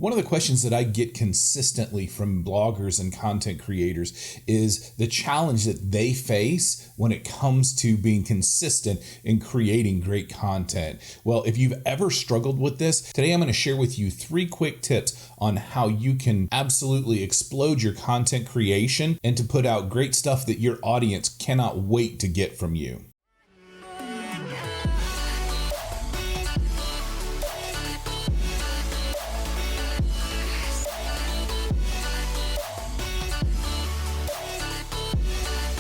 One of the questions that I get consistently from bloggers and content creators is the challenge that they face when it comes to being consistent in creating great content. Well, if you've ever struggled with this, today I'm going to share with you 3 quick tips on how you can absolutely explode your content creation and to put out great stuff that your audience cannot wait to get from you.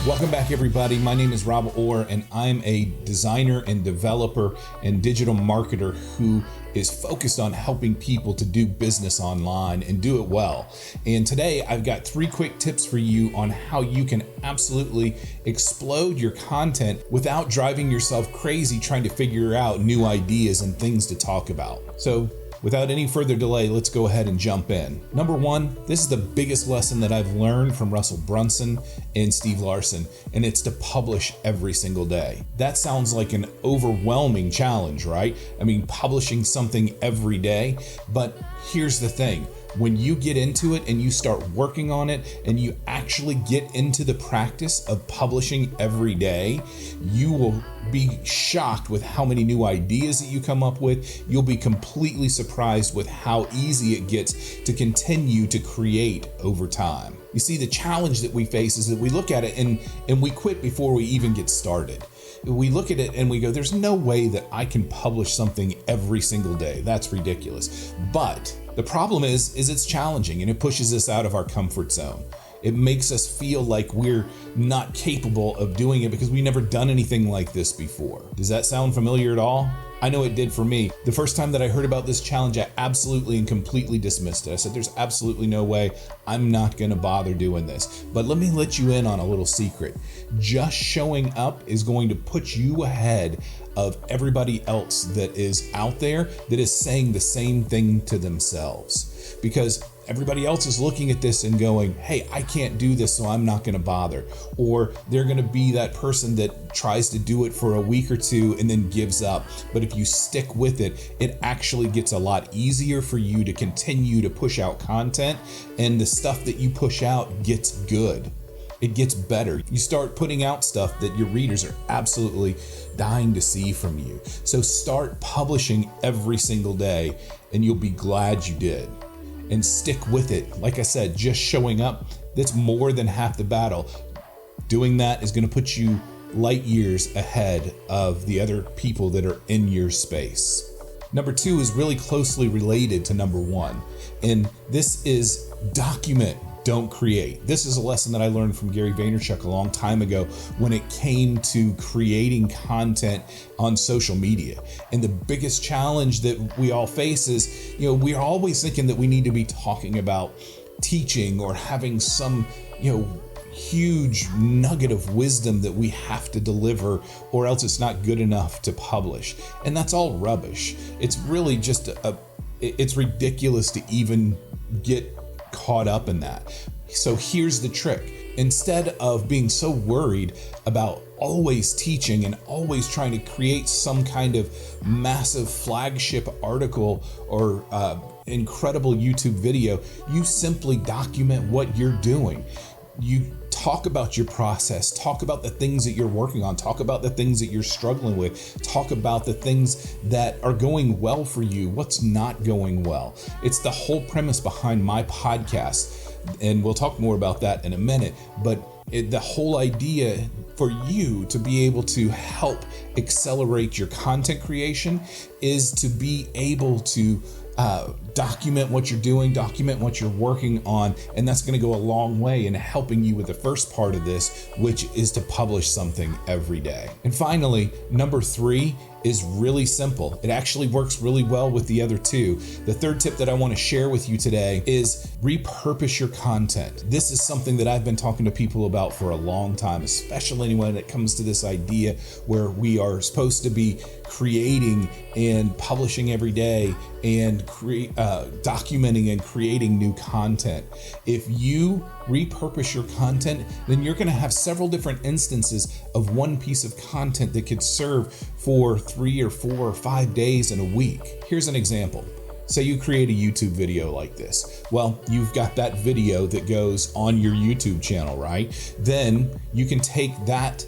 Welcome back, everybody. My name is Rob Orr, and I'm a designer and developer and digital marketer who is focused on helping people to do business online and do it well. And today I've got 3 quick tips for you on how you can absolutely explode your content without driving yourself crazy trying to figure out new ideas and things to talk about. So without any further delay, let's go ahead and jump in. Number 1, this is the biggest lesson that I've learned from Russell Brunson and Steve Larson, and it's to publish every single day. That sounds like an overwhelming challenge, right? I mean, publishing something every day, but here's the thing. When you get into it and you start working on it and you actually get into the practice of publishing every day, you will be shocked with how many new ideas that you come up with. You'll be completely surprised with how easy it gets to continue to create over time. You see, the challenge that we face is that we look at it and we quit before we even get started. We look at it and we go, there's no way that I can publish something every single day. That's ridiculous. But the problem is it's challenging and it pushes us out of our comfort zone. It makes us feel like we're not capable of doing it because we've never done anything like this before. Does that sound familiar at all? I know it did for me. The first time that I heard about this challenge, I absolutely and completely dismissed it. I said, there's absolutely no way. I'm not going to bother doing this. But let me let you in on a little secret. Just showing up is going to put you ahead of everybody else that is out there that is saying the same thing to themselves. Because everybody else is looking at this and going, hey, I can't do this, so I'm not going to bother. Or they're going to be that person that tries to do it for a week or 2 and then gives up. But if you stick with it, it actually gets a lot easier for you to continue to push out content, and the stuff that you push out gets good. It gets better. You start putting out stuff that your readers are absolutely dying to see from you. So start publishing every single day and you'll be glad you did. And stick with it. Like I said, just showing up, that's more than half the battle. Doing that is going to put you light years ahead of the other people that are in your space. Number 2 is really closely related to number 1. And this is document, don't create. This is a lesson that I learned from Gary Vaynerchuk a long time ago when it came to creating content on social media. And the biggest challenge that we all face is, we're always thinking that we need to be talking about teaching or having some, huge nugget of wisdom that we have to deliver, or else it's not good enough to publish. And that's all rubbish. It's really just it's ridiculous to even get caught up in that. So here's the trick. Instead of being so worried about always teaching and always trying to create some kind of massive flagship article or incredible YouTube video, you simply document what you're doing. You talk about your process, talk about the things that you're working on, talk about the things that you're struggling with, talk about the things that are going well for you, what's not going well. It's the whole premise behind my podcast, and we'll talk more about that in a minute, but the whole idea for you to be able to help accelerate your content creation is to be able to document what you're doing, document what you're working on, and that's going to go a long way in helping you with the first part of this, which is to publish something every day. And finally, number 3 is really simple. It actually works really well with the other 2. The third tip that I want to share with you today is repurpose your content. This is something that I've been talking to people about for a long time, especially when it comes to this idea where we are supposed to be creating and publishing every day and documenting and creating new content. If you repurpose your content, then you're going to have several different instances of one piece of content that could serve for 3 or 4 or 5 days in a week. Here's an example. Say you create a YouTube video like this. Well, you've got that video that goes on your YouTube channel, right? Then you can take that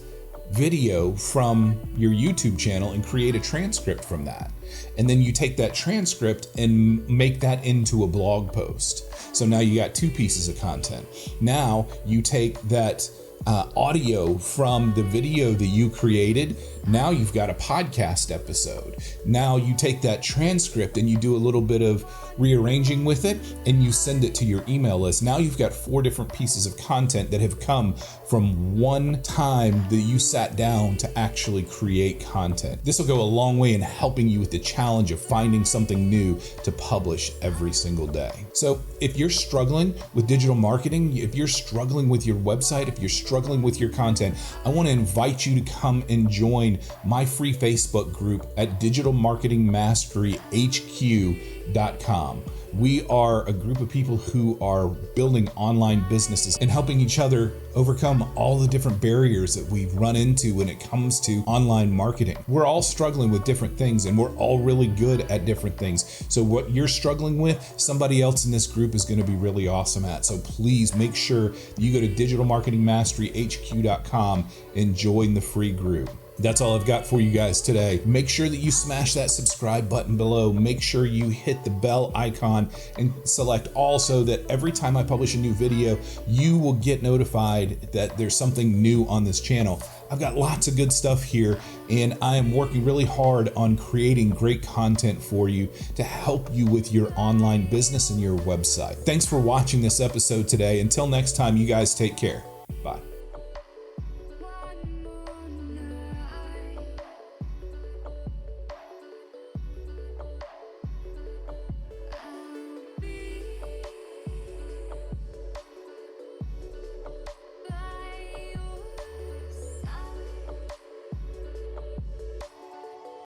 video from your YouTube channel and create a transcript from that. And then you take that transcript and make that into a blog post. So now you got two pieces of content. Now you take that audio from the video that you created. Now you've got a podcast episode. Now you take that transcript and you do a little bit of rearranging with it and you send it to your email list. Now you've got 4 different pieces of content that have come from one time that you sat down to actually create content. This will go a long way in helping you with the challenge of finding something new to publish every single day. So if you're struggling with digital marketing, if you're struggling with your website, if you're struggling with your content, I want to invite you to come and join my free Facebook group at digitalmarketingmasteryhq.com. We are a group of people who are building online businesses and helping each other overcome all the different barriers that we run into when it comes to online marketing. We're all struggling with different things and we're all really good at different things. So what you're struggling with, somebody else in this group is going to be really awesome at. So please make sure that you go to digitalmarketingmasteryhq.com and join the free group. That's all I've got for you guys today. Make sure that you smash that subscribe button below. Make sure you hit the bell icon and select all so that every time I publish a new video, you will get notified that there's something new on this channel. I've got lots of good stuff here and I am working really hard on creating great content for you to help you with your online business and your website. Thanks for watching this episode today. Until next time, you guys take care.